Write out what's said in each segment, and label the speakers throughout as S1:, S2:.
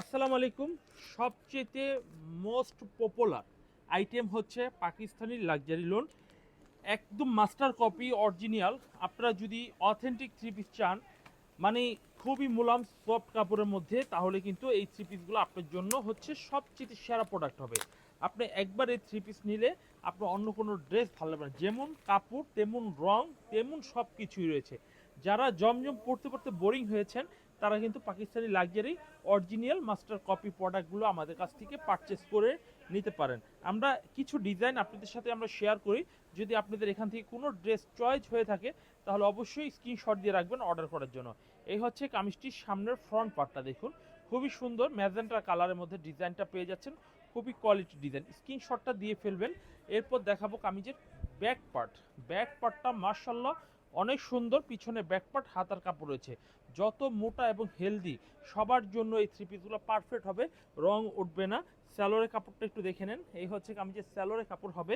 S1: আসসালামু আলাইকুম। সবচেয়ে মোস্ট পপুলার আইটেম হচ্ছে পাকিস্তানি লাক্সারি লোন, একদম মাস্টার কপি অরিজিনাল। আপনারা যদি অথেন্টিক থ্রি পিস চান, মানে খুবই মুলাম সফট কাপড়ের মধ্যে, তাহলে কিন্তু এই থ্রি পিসগুলো আপনার জন্য হচ্ছে সবচেয়ে সেরা প্রোডাক্ট হবে। আপনি একবার এই থ্রি পিস নিলে আপনার অন্য কোনো ড্রেস ভালো লাগবে না। যেমন কাপড় তেমন রং তেমন সব কিছুই রয়েছে। যারা জমজম পড়তে পড়তে বোরিং হয়েছেন, তারা কিন্তু Pakistani luxury original master copy প্রোডাক্টগুলো আমাদের কাছ থেকে পারচেস করে নিতে পারেন। আমরা কিছু ডিজাইন আপনাদের সাথে আমরা শেয়ার করি। যদি আপনাদের এখান থেকে কোনো ড্রেস চয়েস হয়ে থাকে, তাহলে অবশ্যই স্ক্রিনশট দিয়ে রাখবেন অর্ডার করার জন্য। এই হচ্ছে কামিজটির সামনের ফ্রন্ট পার্টটা, দেখুন খুবই সুন্দর ম্যাজেন্টা কালারের মধ্যে ডিজাইনটা পেয়ে যাচ্ছেন। খুবই কোয়ালিটি ডিজাইন, স্ক্রিনশটটা দিয়ে ফেলবেন। এরপর দেখাবো কামিজের ব্যাক পার্ট। ব্যাক পার্টটা মার্শাল্লাহ অনেক সুন্দর, পিছনে ব্যাক পার্ট হাতার কাপড় রয়েছে। যত মোটা এবং হেলদি সবার জন্য এই থ্রি পিসগুলো পারফেক্ট হবে, রং উঠবে না। স্যালোরের কাপড়টা একটু দেখে নেন, এই হচ্ছে কামিজের স্যালোরের কাপড় হবে।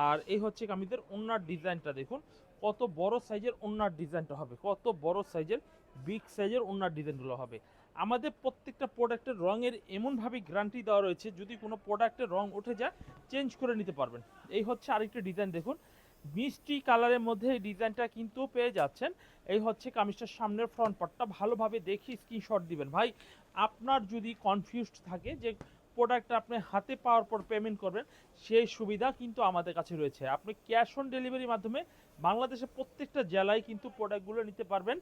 S1: আর এই হচ্ছে কামিজের ওন্নার ডিজাইনটা দেখুন, কত বড় সাইজের ওন্নার ডিজাইনটা হবে, কত বড় সাইজের বিগ সাইজের ওন্নার ডিজাইনগুলো হবে। আমাদের প্রত্যেকটা প্রোডাক্টের রঙের এমনভাবে গ্যারান্টি দেওয়া রয়েছে, যদি কোনো প্রোডাক্টের রং উঠে যায় চেঞ্জ করে নিতে পারবেন। এই হচ্ছে আরেকটা ডিজাইন দেখুন, মিষ্টি কালারের মধ্যে এই ডিজাইনটা কিন্তু পেয়ে যাচ্ছেন। এই হচ্ছে কামিজটার সামনের ফ্রন্ট পার্টটা, ভালোভাবে দেখি স্ক্রিনশট দিবেন। ভাই, আপনার যদি কনফিউজড থাকে যে প্রোডাক্টটা আপনি হাতে পাওয়ার পর পেমেন্ট করবেন, সেই সুবিধা কিন্তু আমাদের কাছে রয়েছে। আপনি ক্যাশ অন ডেলিভারির মাধ্যমে বাংলাদেশের প্রত্যেকটা জেলায় কিন্তু প্রোডাক্টগুলো নিতে পারবেন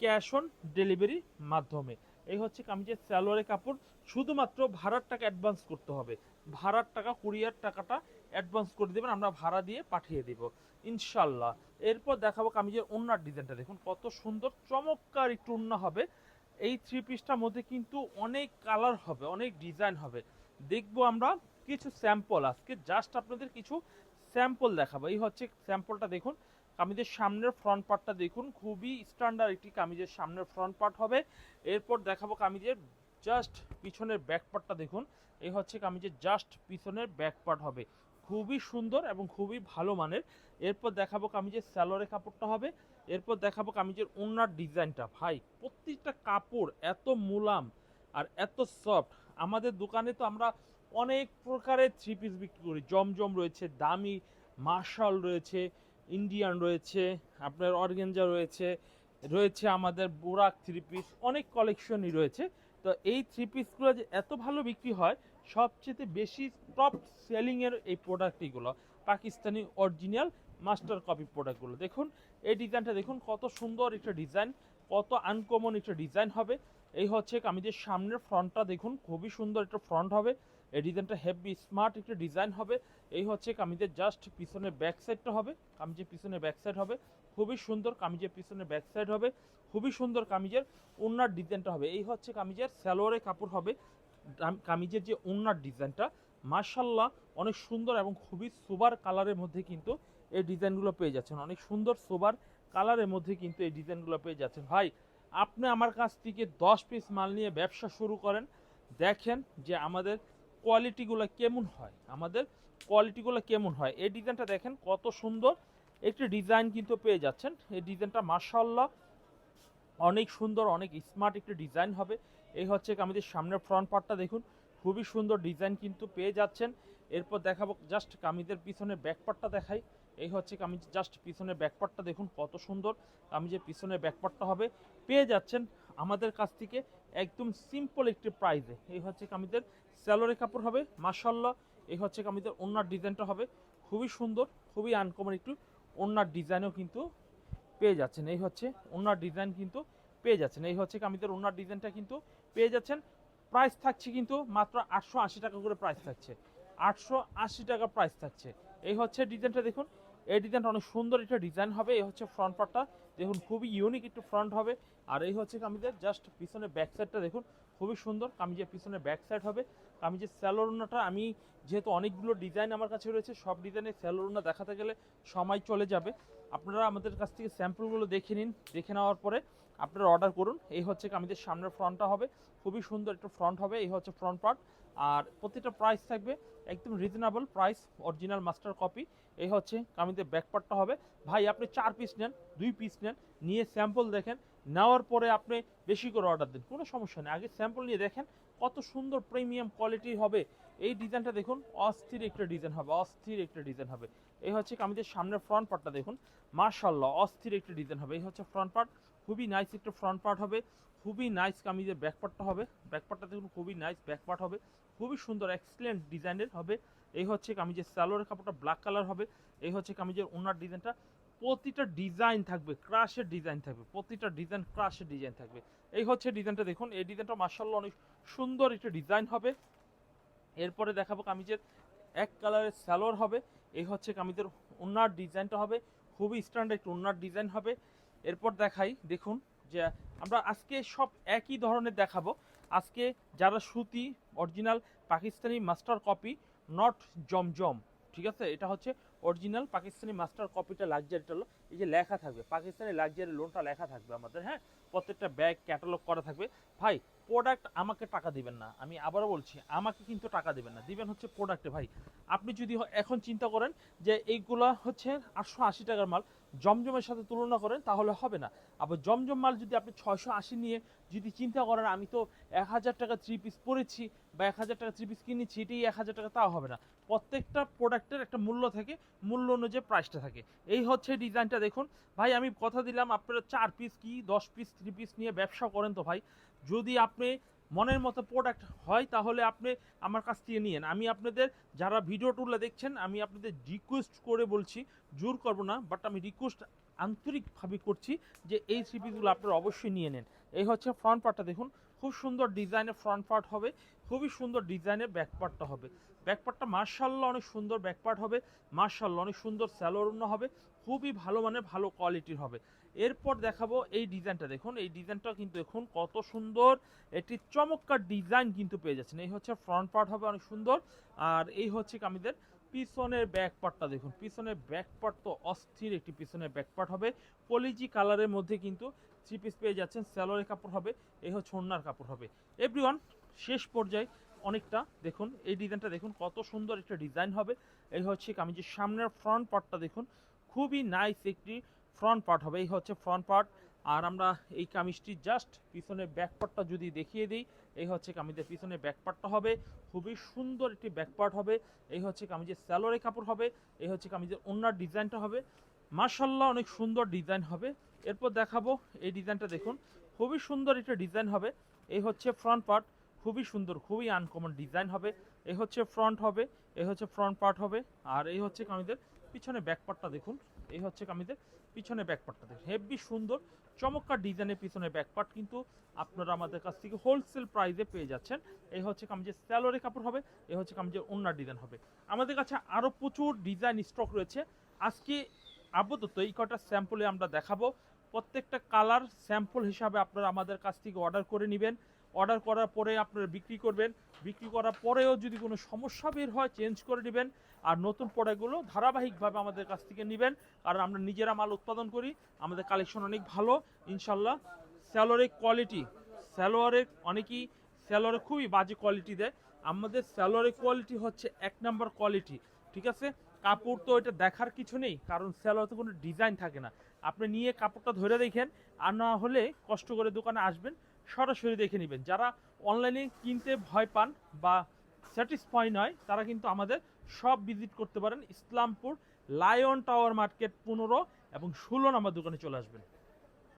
S1: ক্যাশ অন ডেলিভারির মাধ্যমে। এই হচ্ছে কামিজের সালোয়ারের কাপড়, শুধুমাত্র ভাড়ার টাকা অ্যাডভান্স করতে হবে। ভাড়ার টাকা, কুরিয়ার টাকাটা অ্যাডভান্স করে দেবেন, আমরা ভাড়া দিয়ে পাঠিয়ে দেব ইনশাল্লাহ। এরপর দেখাবো কামিজের ওন্নার ডিজাইনটা, দেখুন কত সুন্দর চমৎকার একটু ওন্না হবে। এই থ্রি পিসটার মধ্যে কিন্তু অনেক কালার হবে, অনেক ডিজাইন হবে। দেখবো আমরা কিছু স্যাম্পল, আজকে জাস্ট আপনাদের কিছু স্যাম্পল দেখাবো। এই হচ্ছে স্যাম্পলটা দেখুন, কামিজের সামনের ফ্রন্ট পার্টটা দেখুন, খুবই স্ট্যান্ডার্ড একটি কামিজের সামনের ফ্রন্ট পার্ট হবে। এরপর দেখাবো কামিজের জাস্ট পিছনের ব্যাক পার্টটা দেখুন, এই হচ্ছে কামিজের জাস্ট পিছনের ব্যাক পার্ট হবে, খুবই সুন্দর এবং খুবই ভালো মানের। এরপর দেখাবো কামিজের স্যালোরে কাপড়টা হবে। এরপর দেখাবো কামিজের ওন্নার ডিজাইনটা। ভাই, প্রত্যেকটা কাপড় এত মুলাম আর এত সফট। আমাদের দোকানে তো আমরা অনেক প্রকারের থ্রি পিস বিক্রি করি, জমজম রয়েছে, দামি মার্শাল রয়েছে, ইন্ডিয়ান রয়েছে, আপনার অর্গেঞ্জা রয়েছে, রয়েছে আমাদের বোরাক থ্রি পিস, অনেক কালেকশনই রয়েছে। তো এই থ্রি পিসগুলো যে এত ভালো বিক্রি হয়, সবচেয়ে বেশি টপ সেলিংয়ের এই প্রোডাক্টগুলো পাকিস্তানি অরিজিনাল মাস্টার কপি প্রোডাক্টগুলো। দেখুন এই ডিজাইনটা দেখুন, কত সুন্দর একটা ডিজাইন, কত আনকমন একটা ডিজাইন হবে। এই হচ্ছে কামিজের সামনের ফ্রন্টটা দেখুন, খুবই সুন্দর একটা ফ্রন্ট হবে। এই ডিজাইনটা হেভি স্মার্ট একটা ডিজাইন হবে। এই হচ্ছে কামিজের জাস্ট পিছনের ব্যাক সাইডটা হবে, কামিজের পিছনে ব্যাক সাইড হবে, খুবই সুন্দর। কামিজের পিছনে ব্যাক সাইড হবে, খুবই সুন্দর। কামিজের ওন্নার ডিজাইনটা হবে, এই হচ্ছে কামিজের সালোয়ারের কাপড় হবে। কামিজের যে ওন্নার ডিজাইনটা মার্শাল্লাহ অনেক সুন্দর এবং খুবই সোবার কালারের মধ্যে কিন্তু এই ডিজাইনগুলো পেয়ে যাচ্ছেন। অনেক সুন্দর সোবার কালারের মধ্যে কিন্তু এই ডিজাইনগুলো পেয়ে যাচ্ছেন। ভাই, আপনি আমার কাছ থেকে 10 পিস মাল নিয়ে ব্যবসা শুরু করেন, দেখেন যে আমাদের কোয়ালিটিগুলো কেমন হয়, আমাদের কোয়ালিটিগুলো কেমন হয়। এই ডিজাইনটা দেখেন কত সুন্দর একটি ডিজাইন কিন্তু পেয়ে যাচ্ছেন। এই ডিজাইনটা মার্শাল্লাহ অনেক সুন্দর, অনেক স্মার্ট একটি ডিজাইন হবে। এই হচ্ছে আমাদের সামনের ফ্রন্ট পার্টটা দেখুন, খুবই সুন্দর ডিজাইন কিন্তু পেয়ে যাচ্ছেন। এরপর দেখাবো জাস্ট কামিজের পিছনে ব্যাক পার্টটা দেখাই। এই হচ্ছে কামিজ জাস্ট পিছনে ব্যাক পার্টটা দেখুন, কত সুন্দর কামিজের পিছনে ব্যাক পার্টটা হবে। পেয়ে যাচ্ছেন আমাদের কাছ থেকে একদম সিম্পল একটি প্রাইসে। এই হচ্ছে কামিজের স্যালোরে কাপড় হবে মাশাল্লাহ। এই হচ্ছে কামিজের ওন্নার ডিজাইনটা হবে, খুবই সুন্দর, খুবই আনকমন একটু ওন্নার ডিজাইনও কিন্তু পেয়ে যাচ্ছেন। এই হচ্ছে ওনার ডিজাইন কিন্তু পেয়ে যাচ্ছেন। এই হচ্ছে কামিজের ওনার ডিজাইনটা কিন্তু পেয়ে যাচ্ছেন। প্রাইস থাকছে কিন্তু মাত্র 880 টাকা করে প্রাইস থাকছে, 880 টাকা প্রাইস থাকছে। এই হচ্ছে ডিজাইনটা দেখুন, এই ডিজাইনটা অনেক সুন্দর একটা ডিজাইন হবে। এই হচ্ছে ফ্রন্ট পার্টটা দেখুন, খুবই ইউনিক একটু ফ্রন্ট হবে। আর এই হচ্ছে কামিজের জাস্ট পিছনে ব্যাক সাইডটা দেখুন, খুবই সুন্দর। কামিজের পিছনে ব্যাক সাইড হবে। কামিজের স্যালোরনাটা আমি যেহেতু অনেকগুলো ডিজাইন আমার কাছে রয়েছে, সব ডিজাইনের স্যালোরনা দেখাতে গেলে সময় চলে যাবে। আপনারা আমাদের কাছ থেকে স্যাম্পলগুলো দেখে নিন, দেখে নেওয়ার পরে আপনারা অর্ডার করুন। এই হচ্ছে কামিজের সামনের ফ্রন্টটা হবে, খুবই সুন্দর একটা ফ্রন্ট হবে। এই হচ্ছে ফ্রন্ট পার্ট। আর প্রতিটা প্রাইস থাকবে একদম reasonable price, original master copy. এই হচ্ছে কামিজের ব্যাক পার্টটা হবে। ভাই, আপনি 4 পিস নেন, 2 পিস নেন, নিয়ে স্যাম্পল দেখেন, নেওয়ার পরে আপনি বেশি করে অর্ডার দেন, কোনো সমস্যা নেই। আগে স্যাম্পল নিয়ে দেখেন কত সুন্দর প্রিমিয়াম কোয়ালিটির হবে। এই ডিজাইনটা দেখুন, অস্থির একটা ডিজাইন হবে, অস্থির একটা ডিজাইন হবে। এই হচ্ছে কামিজের সামনের ফ্রন্ট পার্টটা দেখুন, মাশাআল্লাহ অস্থির একটা ডিজাইন হবে। এই হচ্ছে ফ্রন্ট পার্ট, খুবই নাইস একটা ফ্রন্ট পার্ট হবে। খুবই নাইস কামিজের ব্যাক পার্টটা হবে, ব্যাক পার্টটা দেখুন খুবই নাইস ব্যাক পার্ট হবে, খুবই সুন্দর এক্সিলেন্ট ডিজাইনের হবে। এই হচ্ছে কামিজের সালোয়ারের কাপড়টা ব্ল্যাক কালার হবে। এই হচ্ছে কামিজের ওনার ডিজাইনটা, প্রতিটা ডিজাইন থাকবে ক্রাশের ডিজাইন থাকবে, প্রতিটা ডিজাইন ক্রাশের ডিজাইন থাকবে। এই হচ্ছে ডিজাইনটা দেখুন, এই ডিজাইনটা মাশাআল্লাহ অনেক সুন্দর একটা ডিজাইন হবে। এরপরে দেখাবো কামিজের এক কালারের সালোয়ার হবে। এই হচ্ছে কামিজের ওনার ডিজাইনটা হবে, খুবই স্ট্যান্ডার্ড একটা ওনার ডিজাইন হবে। এরপর দেখাই দেখুন যে আমরা আজকে সব একই ধরনের দেখাবো। আজকে যারা সুতি original Pakistani master copy, not Zamzam, ঠিক আছে, এটা হচ্ছে অরিজিনাল পাকিস্তানি মাস্টার কপিটা লাক্সারিটা হলো এই যে লেখা থাকবে পাকিস্তানি লাক্সারি লোনটা লেখা থাকবে আমাদের, হ্যাঁ, প্রত্যেকটা ব্যাগ ক্যাটালগ করা থাকবে। ভাই প্রোডাক্ট আমাকে টাকা দিবেন না, আমি আবারও বলছি আমাকে কিন্তু টাকা দিবেন না, দিবেন হচ্ছে প্রোডাক্টে। ভাই আপনি যদি এখন চিন্তা করেন যে এইগুলা হচ্ছে 880 টাকার মাল, জমজমের সাথে তুলনা করেন তাহলে হবে না। আবার জমজম মাল যদি আপনি 680 নিয়ে যদি চিন্তা করেন আমি তো 1000 টাকা 3 পিস পরেছি বা 1000 টাকা 3 পিস কিনেছি, এটাই 1000 টাকা, তাও হবে না। প্রত্যেকটা প্রোডাক্টের একটা মূল্য থাকে, মূল্য অনুযায়ী প্রাইসটা থাকে। এই হচ্ছে ডিজাইনটা দেখুন। ভাই আমি কথা দিলাম আপনারা 4 পিস কি 10 পিস 3 পিস নিয়ে ব্যবসা করেন তো ভাই, যদি আপনি মনের মতো প্রোডাক্ট হয় তাহলে আপনি আমার কাছ থেকে নিয়েন। আমি আপনাদের যারা ভিডিও টুলে দেখছেন আমি আপনাদের রিকোয়েস্ট করে বলছি, জোর করবো না, বাট আমি রিকোয়েস্ট আন্তরিকভাবে করছি যে এই থ্রি পিসগুলো আপনারা অবশ্যই নিয়ে নেন। এই হচ্ছে ফ্রন্ট পার্টটা দেখুন, খুব সুন্দর ডিজাইনের ফ্রন্ট পার্ট হবে, খুবই সুন্দর ডিজাইনের ব্যাক পার্টটা হবে। ব্যাক পার্টটা মার্শাল্লাহ অনেক সুন্দর ব্যাক পার্ট হবে, মার্শাল্লাহ অনেক সুন্দর স্যালোর হবে, খুবই ভালো মানের ভালো কোয়ালিটির হবে। এরপর দেখাবো এই ডিজাইনটা দেখুন, এই ডিজাইনটা কিন্তু দেখুন কত সুন্দর, একটি চমৎকার ডিজাইন কিন্তু পেয়ে যাচ্ছেন। এই হচ্ছে ফ্রন্ট পার্ট হবে অনেক সুন্দর, আর এই হচ্ছে কামিজের পিছনের ব্যাক পার্টটা দেখুন, পিছনের ব্যাক পার্ট তো অস্থির একটি পিছনের ব্যাক পার্ট হবে, কলিজি কালারের মধ্যে কিন্তু থ্রি পিস পেয়ে যাচ্ছেন। স্যালোয়ারের কাপড় হবে, এই হচ্ছে ওড়নার কাপড় হবে। এভরিওয়ান শেষ পর্যায়ে অনেকটা দেখুন এই ডিজাইনটা দেখুন কত সুন্দর একটা ডিজাইন হবে। এই হচ্ছে কামিজের সামনের ফ্রন্ট পার্টটা দেখুন, খুবই নাইস একটি ফ্রন্ট পার্ট হবে। এই হচ্ছে ফ্রন্ট পার্ট, আর আমরা এই কামিজটি জাস্ট পিছনের ব্যাক পার্টটা যদি দেখিয়ে দিই, এই হচ্ছে কামিজের পিছনের ব্যাক পার্টটা হবে, খুবই সুন্দর একটি ব্যাক পার্ট হবে। এই হচ্ছে কামিজের স্যালোয়ারের কাপড় হবে, এই হচ্ছে কামিজের ওড়নার ডিজাইনটা হবে, মাশাআল্লাহ অনেক সুন্দর ডিজাইন হবে। এরপর দেখাবো এই ডিজাইনটা দেখুন, খুবই সুন্দর একটা ডিজাইন হবে। এই হচ্ছে ফ্রন্ট পার্ট, খুবই সুন্দর, খুবই আনকমন ডিজাইন হবে। এই হচ্ছে ফ্রন্ট হবে, এই হচ্ছে ফ্রন্ট পার্ট হবে, আর এই হচ্ছে কামিজের পিছনে ব্যাক পার্টটা দেখুন। এই হচ্ছে কামিজের পিছনে ব্যাক পার্টটা দেখুন, হেভি সুন্দর চমৎকার ডিজাইনের পিছনে ব্যাক পার্ট কিন্তু আপনারা আমাদের কাছ থেকে হোলসেল প্রাইসে পেয়ে যাচ্ছেন। এই হচ্ছে কামিজের স্যালোয়ারের কাপড় হবে, এই হচ্ছে কামিজের ওড়নার ডিজাইন হবে। আমাদের কাছে আরও প্রচুর ডিজাইন স্টক রয়েছে। আজকে আপাতত এই কটা স্যাম্পলে আমরা দেখাবো। প্রত্যেকটা কালার স্যাম্পল হিসাবে আপনারা আমাদের কাছ থেকে অর্ডার করে নেবেন। অর্ডার করার পরে আপনারা বিক্রি করবেন, বিক্রি করার পরেও যদি কোনো সমস্যা বের হয় চেঞ্জ করে নেবেন। আর নতুন প্রোডাক্টগুলো ধারাবাহিকভাবে আমাদের কাছ থেকে নেবেন, কারণ আমরা নিজেরা মাল উৎপাদন করি, আমাদের কালেকশন অনেক ভালো ইনশাল্লাহ। স্যালোয়ারের কোয়ালিটি, স্যালোয়ারের অনেকেই স্যালোয়ারে খুবই বাজে কোয়ালিটি দেয়, আমাদের স্যালোয়ারের কোয়ালিটি হচ্ছে 1 নাম্বার কোয়ালিটি, ঠিক আছে। কাপড় তো এটা দেখার কিছু নেই, কারণ স্যালোয়ারে কোনো ডিজাইন থাকে না। আপনি নিয়ে কাপড়টা ধরে দেখেন, আর না হলে কষ্ট করে দোকানে আসবেন, সরাসরি দেখে নেবেন। যারা অনলাইনে কিনতে ভয় পান বা স্যাটিসফাই নয় তারা কিন্তু আমাদের সব ভিজিট করতে পারেন। ইসলামপুর লায়ন টাওয়ার মার্কেট 15 এবং 16 নাম্বার দোকানে চলে আসবেন।